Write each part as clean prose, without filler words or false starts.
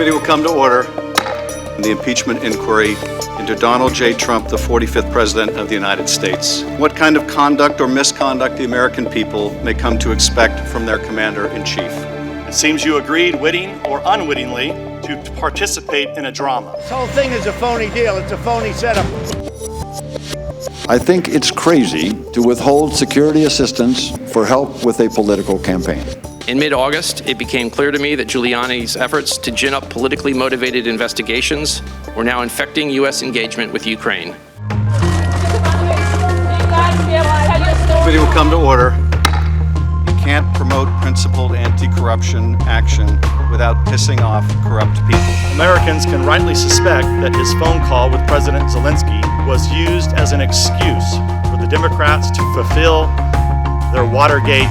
Committee will come to order in the impeachment inquiry into Donald J. Trump, the 45th President of the United States. What kind of conduct or misconduct the American people may come to expect from their Commander-in-Chief. It seems you agreed, witting or unwittingly, to participate in a drama. This whole thing is a phony deal. It's a phony setup. I think it's crazy to withhold security assistance for help with a political campaign. In mid-August, it became clear to me that Giuliani's efforts to gin up politically motivated investigations were now infecting U.S. engagement with Ukraine. Committee will come to order. You can't promote principled anti-corruption action without pissing off corrupt people. Americans can rightly suspect that his phone call with President Zelensky was used as an excuse for the Democrats to fulfill their Watergate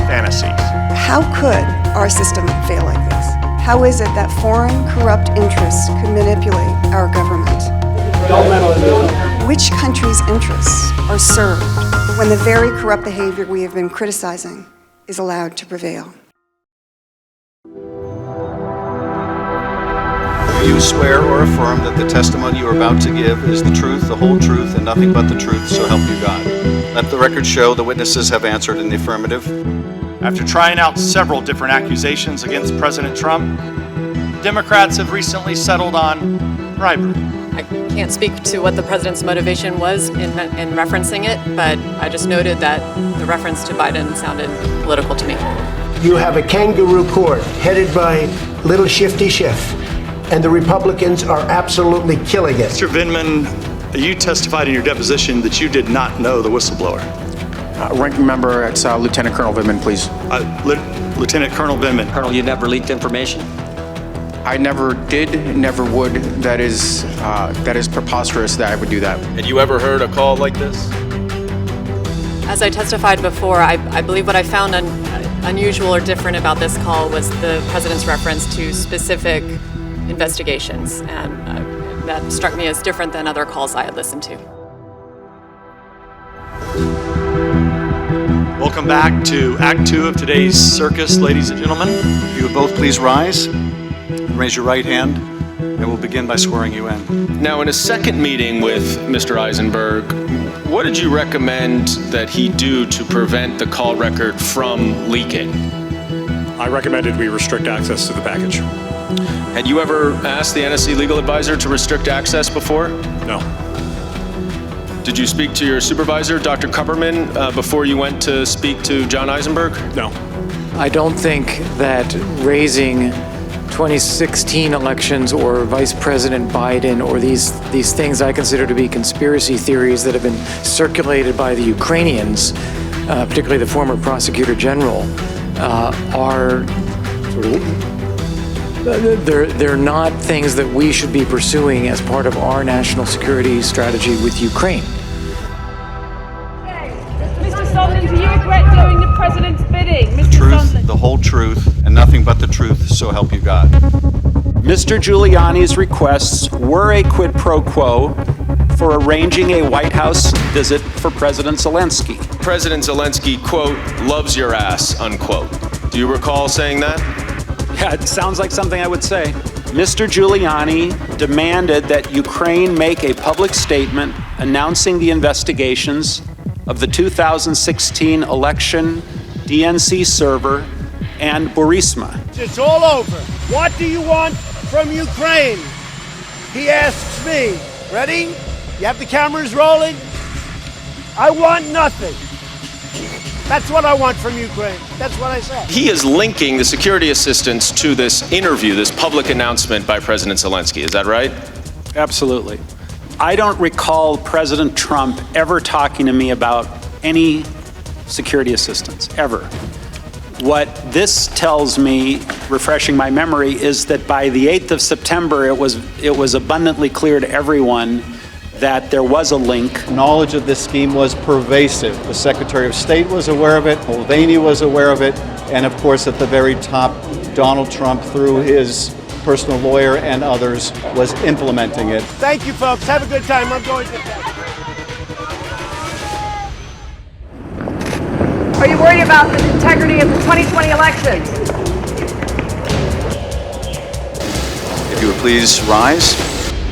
fantasies. How could our system fail like this? How is it that foreign corrupt interests could manipulate our government? Which country's interests are served when the very corrupt behavior we have been criticizing is allowed to prevail? Do you swear or affirm that the testimony you are about to give is the truth, the whole truth, and nothing but the truth, so help you God? Let the record show the witnesses have answered in the affirmative. After trying out several different accusations against President Trump, Democrats have recently settled on bribery. I can't speak to what the president's motivation was in referencing it, but I just noted that the reference to Biden sounded political to me. You have a kangaroo court headed by Little Shifty Schiff, and the Republicans are absolutely killing it. Mr. Vindman, you testified in your deposition that you did not know the whistleblower. Ranking member, it's Lieutenant Colonel Vindman, please. Lieutenant Colonel Vindman. Colonel, you never leaked information? I never did, never would. That is preposterous that I would do that. Had you ever heard a call like this? As I testified before, I believe what I found unusual or different about this call was the president's reference to specific investigations, and that struck me as different than other calls I had listened to. Welcome back to Act 2 of today's circus, ladies and gentlemen. If you would both please rise and raise your right hand, and we'll begin by swearing you in. Now, in a second meeting with Mr. Eisenberg, what did you recommend that he do to prevent the call record from leaking? I recommended we restrict access to the package. Had you ever asked the NSC legal advisor to restrict access before? No. Did you speak to your supervisor, Dr. Kupperman, before you went to speak to John Eisenberg? No. I don't think that raising 2016 elections or Vice President Biden or these things I consider to be conspiracy theories that have been circulated by the Ukrainians, particularly the former prosecutor general, are sort of they're not things that we should be pursuing as part of our national security strategy with Ukraine. Mr. Sondland, do you regret doing the president's bidding? Mr. The truth, Sondland. the whole truth, and nothing but the truth, so help you God. Mr. Giuliani's requests were a quid pro quo for arranging a White House visit for President Zelensky. President Zelensky, quote, loves your ass, unquote. Do you recall saying that? Yeah, it sounds like something I would say. Mr. Giuliani demanded that Ukraine make a public statement announcing the investigations of the 2016 election, DNC server, and Burisma. It's all over. What do you want from Ukraine? He asks me. Ready? You have the cameras rolling? I want nothing. That's what I want from Ukraine. That's what I said. He is linking the security assistance to this interview, this public announcement by President Zelensky. Is that right? Absolutely. I don't recall President Trump ever talking to me about any security assistance, ever. What this tells me, refreshing my memory, is that by the 8th of September, it was abundantly clear to everyone that there was a link. Knowledge of this scheme was pervasive. The Secretary of State was aware of it, Mulvaney was aware of it, and of course at the very top, Donald Trump, through his personal lawyer and others, was implementing it. Thank you, folks. Have a good time. I'm going to bed. Are you worried about the integrity of the 2020 elections? you would please rise.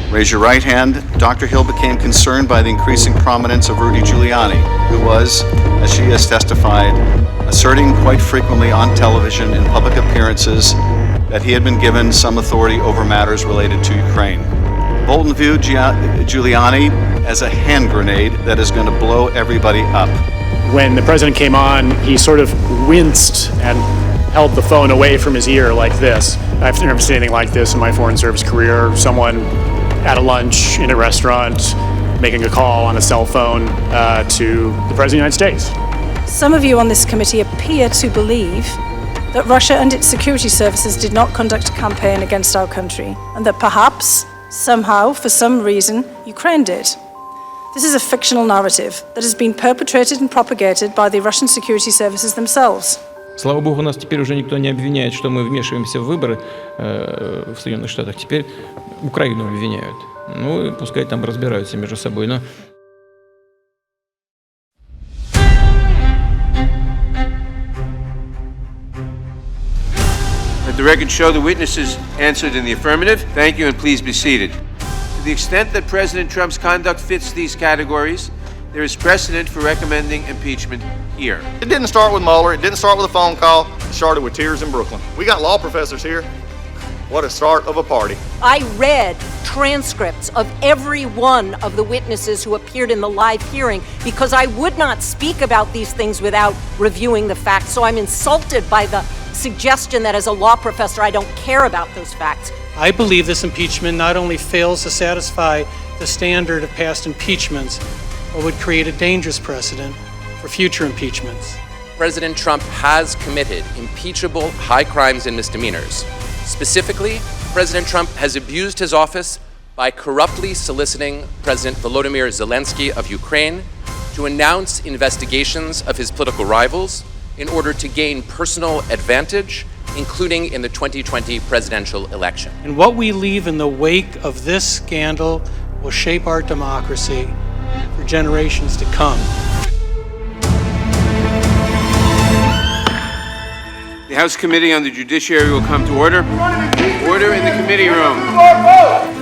Raise your right hand. Dr. Hill became concerned by the increasing prominence of Rudy Giuliani, who was, as she has testified, asserting quite frequently on television in public appearances that he had been given some authority over matters related to Ukraine. Bolton viewed Giuliani as a hand grenade that is going to blow everybody up. When the president came on, he sort of winced and held the phone away from his ear like this. I've never seen anything like this in my foreign service career. Someone at a lunch in a restaurant making a call on a cell phone to the President of the United States. Some of you on this committee appear to believe that Russia and its security services did not conduct a campaign against our country, and that perhaps, somehow, for some reason, Ukraine did. This is a fictional narrative that has been perpetrated and propagated by the Russian security services themselves. Слава богу, нас теперь уже никто не обвиняет, что мы вмешиваемся в выборы в Соединенных Штатах. Теперь Украину обвиняют. Ну, и пускай там разбираются между собой. Но Let the record show the witnesses answered in the affirmative. Thank you, and please be seated. To the extent that President Trump's conduct fits these categories, there is precedent for recommending impeachment here. It didn't start with Mueller. It didn't start with a phone call. It started with tears in Brooklyn. We got law professors here. What a start of a party. I read transcripts of every one of the witnesses who appeared in the live hearing because I would not speak about these things without reviewing the facts. So I'm insulted by the suggestion that as a law professor, I don't care about those facts. I believe this impeachment not only fails to satisfy the standard of past impeachments, but would create a dangerous precedent for future impeachments. President Trump has committed impeachable high crimes and misdemeanors. Specifically, President Trump has abused his office by corruptly soliciting President Volodymyr Zelensky of Ukraine to announce investigations of his political rivals in order to gain personal advantage, including in the 2020 presidential election. And what we leave in the wake of this scandal will shape our democracy for generations to come. The House Committee on the Judiciary will come to order. Order in the committee room.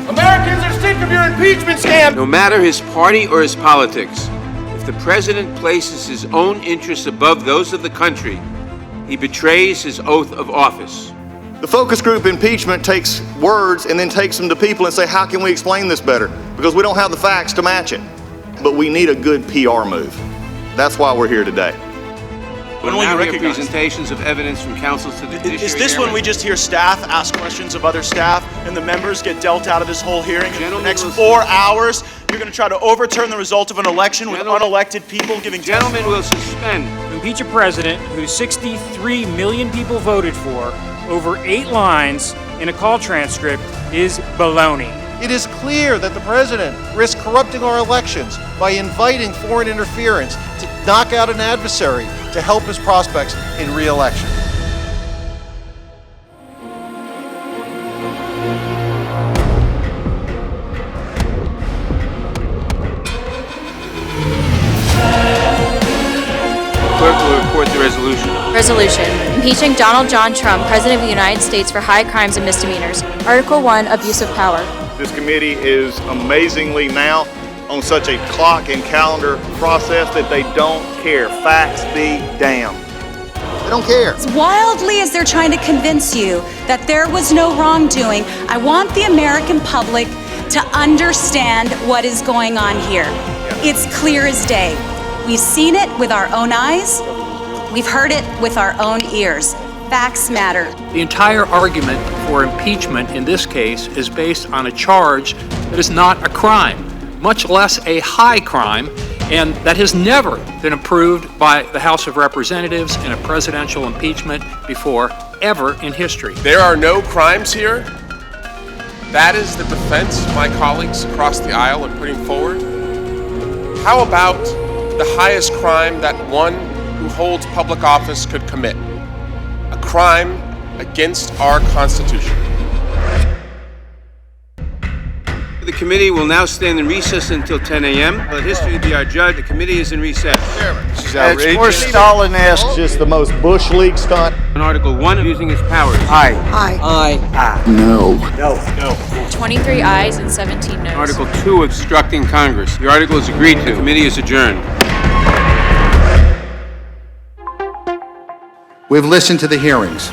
Americans are sick of your impeachment scam. No matter his party or his politics, if the president places his own interests above those of the country, he betrays his oath of office. The focus group impeachment takes words and then takes them to people and say, how can we explain this better? Because we don't have the facts to match it. But we need a good PR move. That's why we're here today. When will you recognize presentations of evidence from counsel to the judiciary? Is this when we just hear staff ask questions of other staff and the members get dealt out of this whole hearing? In the next 4 hours, you're going to try to overturn the result of an election with unelected people giving Gentlemen will suspend. To impeach a president who 63 million people voted for over 8 lines in a call transcript is baloney. It is clear that the president risks corrupting our elections by inviting foreign interference to knock out an adversary to help his prospects in re-election. Clerk will report the resolution. Resolution. Impeaching Donald John Trump, President of the United States, for high crimes and misdemeanors. Article 1, Abuse of Power. This committee is amazingly now on such a clock and calendar process that they don't care. Facts be damned. They don't care. As wildly as they're trying to convince you that there was no wrongdoing, I want the American public to understand what is going on here. It's clear as day. We've seen it with our own eyes. We've heard it with our own ears. Facts matter. The entire argument for impeachment in this case is based on a charge that is not a crime, much less a high crime, and that has never been approved by the House of Representatives in a presidential impeachment before, ever in history. There are no crimes here. That is the defense my colleagues across the aisle are putting forward. How about the highest crime that one who holds public office could commit? A crime against our Constitution. The committee will now stand in recess until 10 a.m. Let history be our judge. The committee is in recess. It's more Stalin-esque, just the most Bush League stunt. On Article 1, using his powers. Aye. Aye. Aye. No. No. 23 ayes and 17 noes. Article 2, obstructing Congress. The article is agreed to. The committee is adjourned. We've listened to the hearings.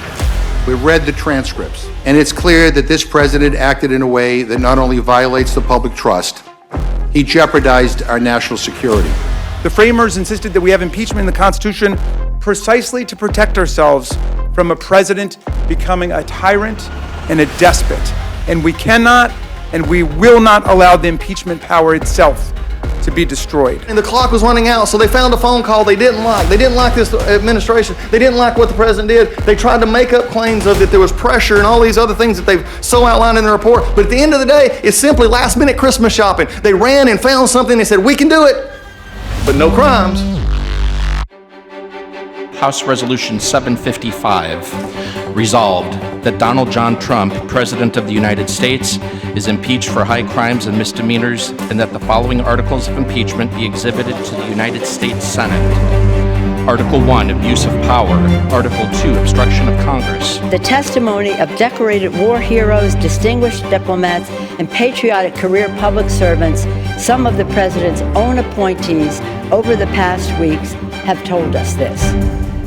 We've read the transcripts. And it's clear that this president acted in a way that not only violates the public trust, he jeopardized our national security. The framers insisted that we have impeachment in the Constitution precisely to protect ourselves from a president becoming a tyrant and a despot. And we cannot and we will not allow the impeachment power itself to be destroyed. And the clock was running out, so they found a phone call they didn't like. They didn't like this administration. They didn't like what the president did. They tried to make up claims of that there was pressure and all these other things that they've so outlined in the report. But at the end of the day, it's simply last-minute Christmas shopping. They ran and found something. They said, we can do it, but no crimes. House Resolution 755 resolved that Donald John Trump, President of the United States, is impeached for high crimes and misdemeanors, and that the following articles of impeachment be exhibited to the United States Senate. Article 1, abuse of power. Article 2, obstruction of Congress. The testimony of decorated war heroes, distinguished diplomats, and patriotic career public servants, some of the president's own appointees over the past weeks, have told us this.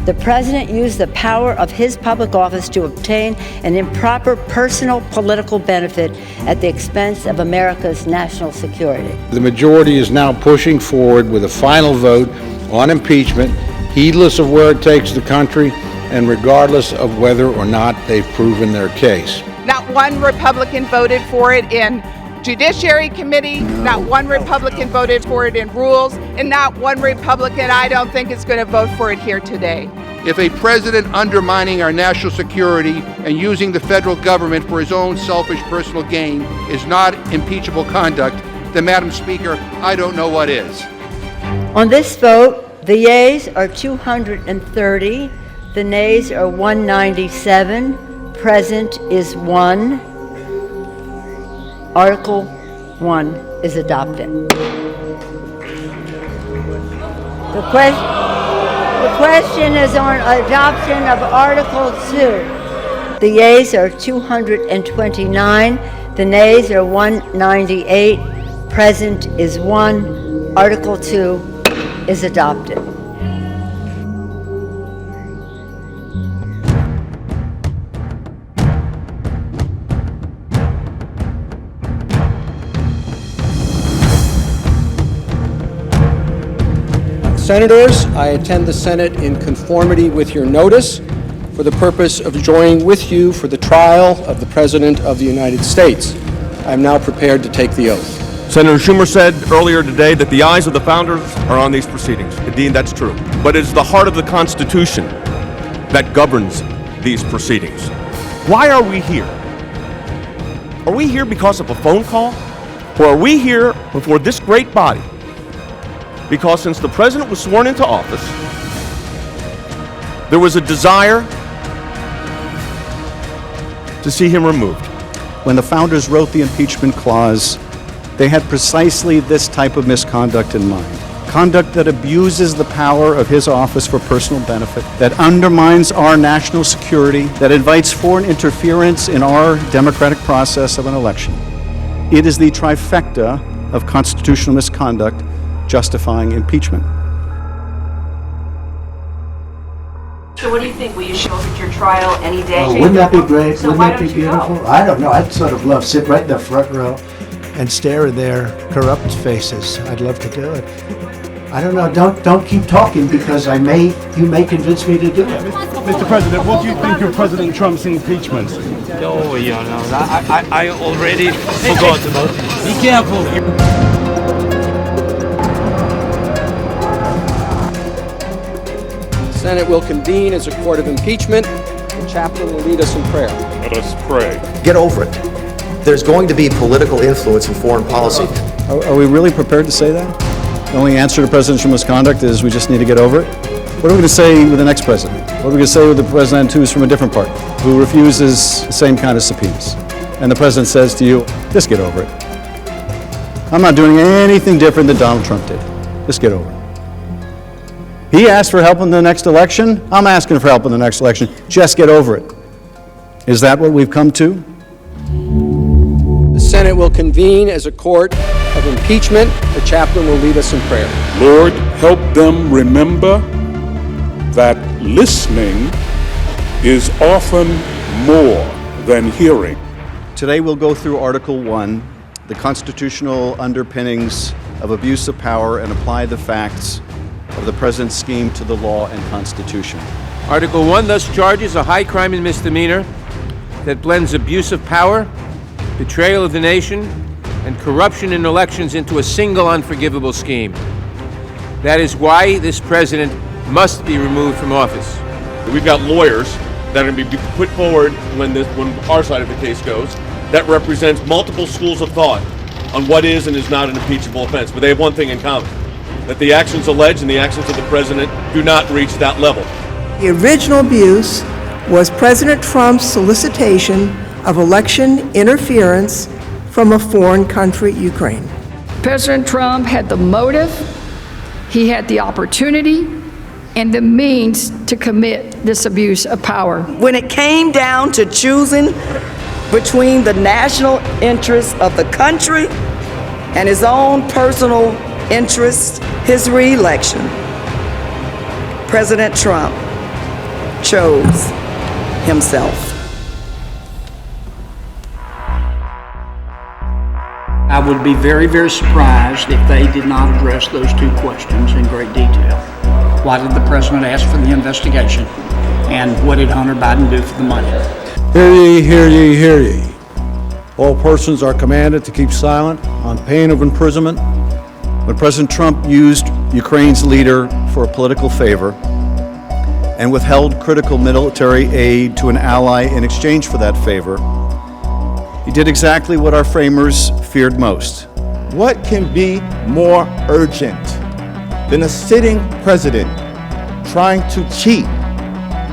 The president used the power of his public office to obtain an improper personal political benefit at the expense of America's national security. The majority is now pushing forward with a final vote on impeachment, heedless of where it takes the country and regardless of whether or not they've proven their case. Not one Republican voted for it in Judiciary Committee, not one Republican voted for it in Rules, and not one Republican, I don't think, is going to vote for it here today. If a president undermining our national security and using the federal government for his own selfish personal gain is not impeachable conduct, then, Madam Speaker, I don't know what is. On this vote, the yeas are 230, the nays are 197, present is 1. Article 1 is adopted. The question is on adoption of Article 2. The yeas are 229, the nays are 198, present is 1. Article 2 is adopted. Senators, I attend the Senate in conformity with your notice for the purpose of joining with you for the trial of the President of the United States. I am now prepared to take the oath. Senator Schumer said earlier today that the eyes of the founders are on these proceedings. Indeed, that's true. But it is the heart of the Constitution that governs these proceedings. Why are we here? Are we here because of a phone call? Or are we here before this great body because since the president was sworn into office, there was a desire to see him removed? When the founders wrote the impeachment clause, they had precisely this type of misconduct in mind. Conduct that abuses the power of his office for personal benefit, that undermines our national security, that invites foreign interference in our democratic process of an election. It is the trifecta of constitutional misconduct justifying impeachment. So what do you think? Will you show up at your trial any day? Oh, wouldn't that be great? Wouldn't that be beautiful? I don't know. I'd sort of love to sit right in the front row and stare at their corrupt faces. I'd love to do it. I don't know. Don't keep talking because you may convince me to do it. Mr. President, what do you think of President Trump's impeachment? Oh, yeah, no, I already forgot about it. Be careful. The Senate will convene as a court of impeachment. The chaplain will lead us in prayer. Let us pray. Get over it. There's going to be political influence in foreign policy. Are we really prepared to say that? The only answer to presidential misconduct is we just need to get over it? What are we going to say with the next president? What are we going to say with the president who's from a different party, who refuses the same kind of subpoenas? And the president says to you, just get over it. I'm not doing anything different than Donald Trump did. Just get over it. He asked for help in the next election. I'm asking for help in the next election. Just get over it. Is that what we've come to? The Senate will convene as a court of impeachment. The chaplain will lead us in prayer. Lord, help them remember that listening is often more than hearing. Today we'll go through Article 1, the constitutional underpinnings of abuse of power, and apply the facts of the President's scheme to the law and Constitution. Article 1 thus charges a high crime and misdemeanor that blends abuse of power, betrayal of the nation, and corruption in elections into a single unforgivable scheme. That is why this president must be removed from office. We've got lawyers that are going to be put forward when our side of the case goes that represents multiple schools of thought on what is and is not an impeachable offense. But they have one thing in common, that the actions alleged and the actions of the president do not reach that level. The original abuse was President Trump's solicitation of election interference from a foreign country, Ukraine. President Trump had the motive, he had the opportunity, and the means to commit this abuse of power. When it came down to choosing between the national interests of the country and his own personal interests, his re-election, President Trump chose himself. I would be very, very surprised if they did not address those two questions in great detail. Why did the president ask for the investigation? And what did Hunter Biden do for the money? Hear ye, hear ye, hear ye. All persons are commanded to keep silent on pain of imprisonment. When President Trump used Ukraine's leader for a political favor and withheld critical military aid to an ally in exchange for that favor, he did exactly what our framers feared most. What can be more urgent than a sitting president trying to cheat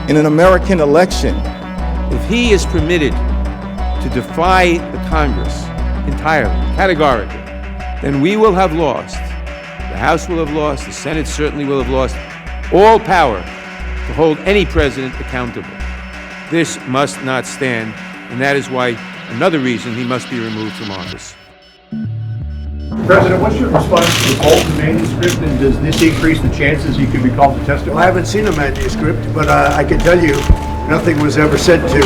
in an American election? If he is permitted to defy the Congress entirely, categorically, then we will have lost. The House will have lost, the Senate certainly will have lost all power to hold any president accountable. This must not stand, and that is why another reason he must be removed from office. President, what's your response to the Bolton manuscript, and does this increase the chances he could be called to testify? Well, I haven't seen a manuscript, but I can tell you nothing was ever said to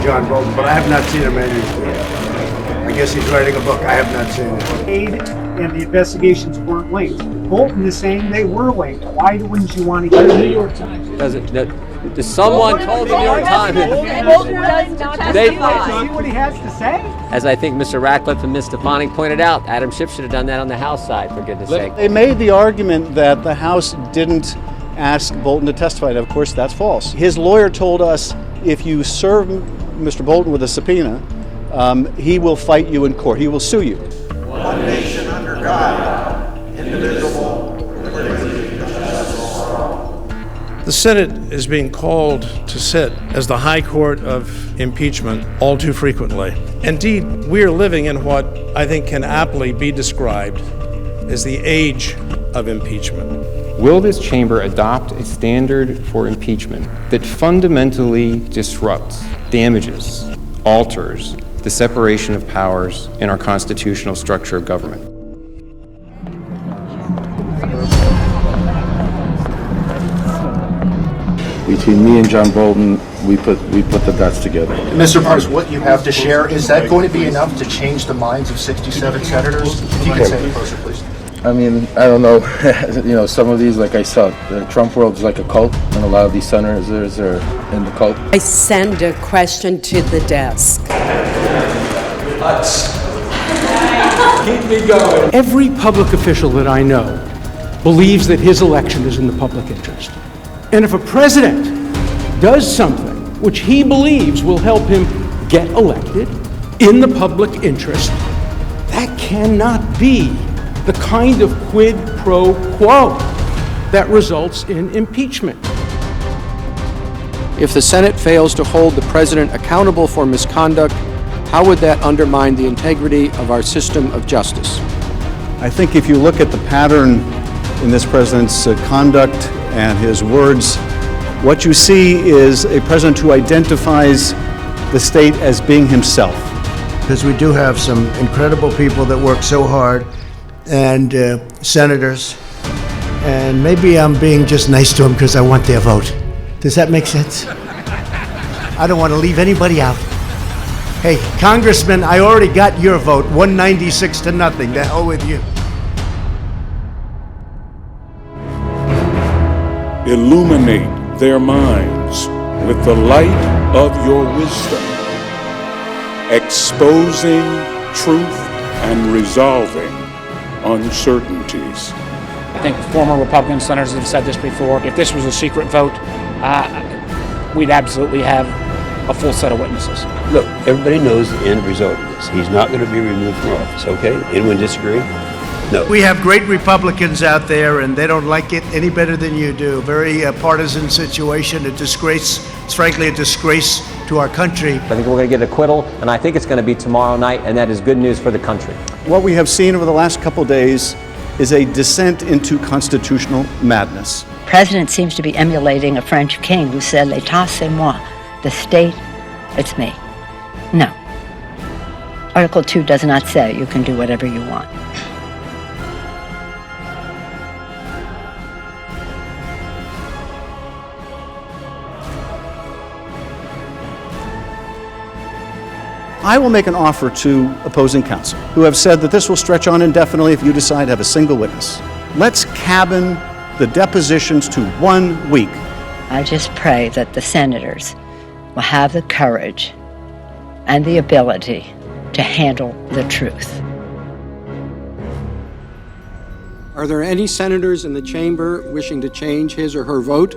John Bolton, but I have not seen a manuscript. I guess he's writing a book. I have not seen it. Aid and the investigations weren't linked. Bolton is saying they were linked. Why wouldn't you want to get the New York Times? Does someone told the New York Times? Bolton does not testify. See what he has to say? As I think Mr. Ratcliffe and Ms. Stefanik pointed out, Adam Schiff should have done that on the House side, for goodness sake. They made the argument that the House didn't ask Bolton to testify, and of course that's false. His lawyer told us if you serve Mr. Bolton with a subpoena, he will fight you in court. He will sue you. One nation under God, indivisible, with liberty and justice for all. The Senate is being called to sit as the high court of impeachment all too frequently. Indeed, we are living in what I think can aptly be described as the age of impeachment. Will this chamber adopt a standard for impeachment that fundamentally disrupts, damages, alters the separation of powers in our constitutional structure of government? Between me and John Bolton, we put the dots together. Mr. Parks, what you have to share, is that going to be enough to change the minds of 67 senators? If you can say it closer, please. I mean, I don't know. Some of these, like I saw, the Trump world is like a cult, and a lot of these senators are in the cult. I send a question to the desk. Keep me going. Every public official that I know believes that his election is in the public interest. And if a president does something which he believes will help him get elected in the public interest, that cannot be the kind of quid pro quo that results in impeachment. If the Senate fails to hold the president accountable for misconduct, how would that undermine the integrity of our system of justice? I think if you look at the pattern in this president's conduct and his words. What you see is a president who identifies the state as being himself. Because we do have some incredible people that work so hard, and senators, and maybe I'm being just nice to them because I want their vote. Does that make sense? I don't want to leave anybody out. Hey, Congressman, I already got your vote, 196 to nothing. The hell with you. Illuminate their minds with the light of your wisdom, exposing truth and resolving uncertainties. I think former Republican senators have said this before. If this was a secret vote, we'd absolutely have a full set of witnesses. Look, everybody knows the end result of this. He's not going to be removed from office, okay? Anyone disagree? No. We have great Republicans out there, and they don't like it any better than you do. Very partisan situation, a disgrace. It's frankly a disgrace to our country. I think we're going to get acquittal, and I think it's going to be tomorrow night, and that is good news for the country. What we have seen over the last couple days is a descent into constitutional madness. The president seems to be emulating a French king who said, "L'État, c'est moi." The state, it's me. No. Article 2 does not say you can do whatever you want. I will make an offer to opposing counsel who have said that this will stretch on indefinitely if you decide to have a single witness. Let's cabin the depositions to 1 week. I just pray that the senators will have the courage and the ability to handle the truth. Are there any senators in the chamber wishing to change his or her vote?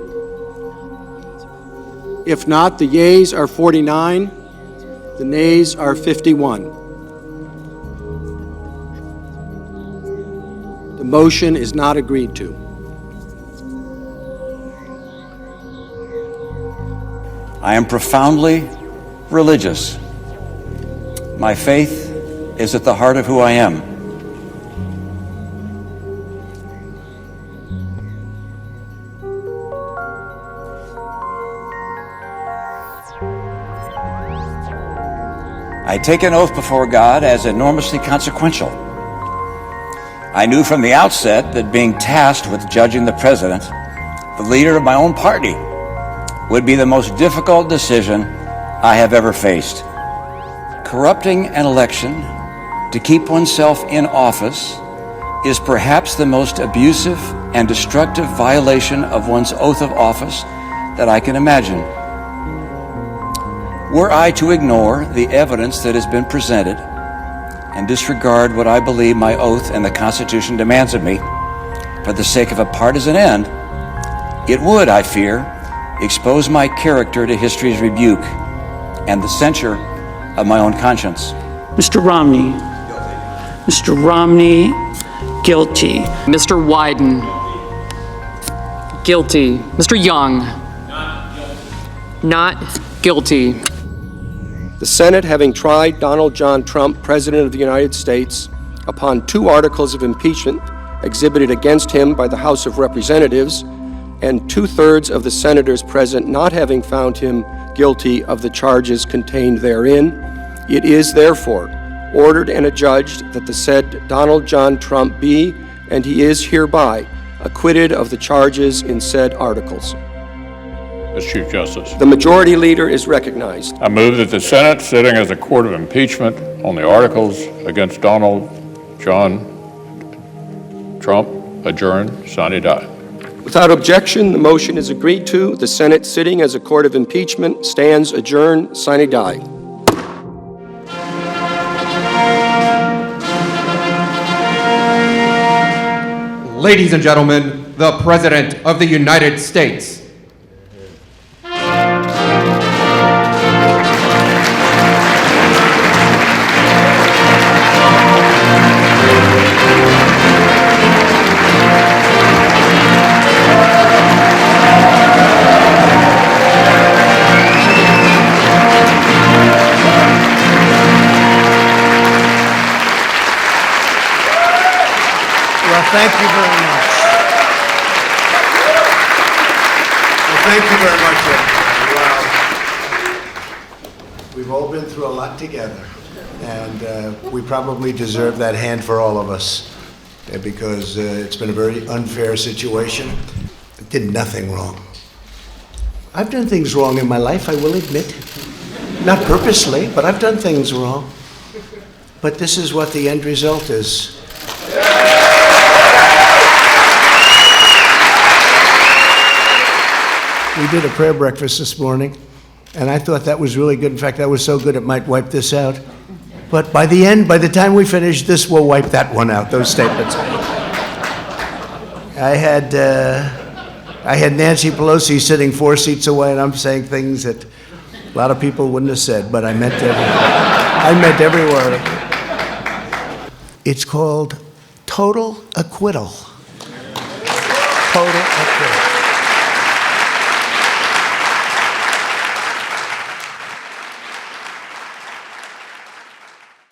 If not, the yeas are 49, the nays are 51. The motion is not agreed to. I am profoundly religious. My faith is at the heart of who I am. I take an oath before God as enormously consequential. I knew from the outset that being tasked with judging the president, the leader of my own party, would be the most difficult decision I have ever faced. Corrupting an election to keep oneself in office is perhaps the most abusive and destructive violation of one's oath of office that I can imagine. Were I to ignore the evidence that has been presented and disregard what I believe my oath and the Constitution demands of me for the sake of a partisan end, it would, I fear, expose my character to history's rebuke and the censure of my own conscience. Mr. Romney. Mr. Romney, guilty. Mr. Wyden. Guilty. Mr. Young. Not guilty. The Senate, having tried Donald John Trump, President of the United States, upon 2 articles of impeachment exhibited against him by the House of Representatives, and 2/3 of the senators present not having found him guilty of the charges contained therein, it is therefore ordered and adjudged that the said Donald John Trump be, and he is hereby, acquitted of the charges in said articles. Mr. Chief Justice. The Majority Leader is recognized. I move that the Senate, sitting as a court of impeachment on the articles against Donald John Trump, adjourn, sine die. Without objection, the motion is agreed to. The Senate, sitting as a court of impeachment, stands adjourned, sine die. Ladies and gentlemen, the President of the United States. Thank you very much. Thank you very much. Wow. We've all been through a lot together, and we probably deserve that hand for all of us, because it's been a very unfair situation. I did nothing wrong. I've done things wrong in my life, I will admit. Not purposely, but I've done things wrong. But this is what the end result is. We did a prayer breakfast this morning, and I thought that was really good. In fact, that was so good it might wipe this out. But by the end, by the time we finish, this will wipe that one out, those statements. I had Nancy Pelosi sitting 4 seats away, and I'm saying things that a lot of people wouldn't have said, but I meant every word. It's called total acquittal. Total acquittal.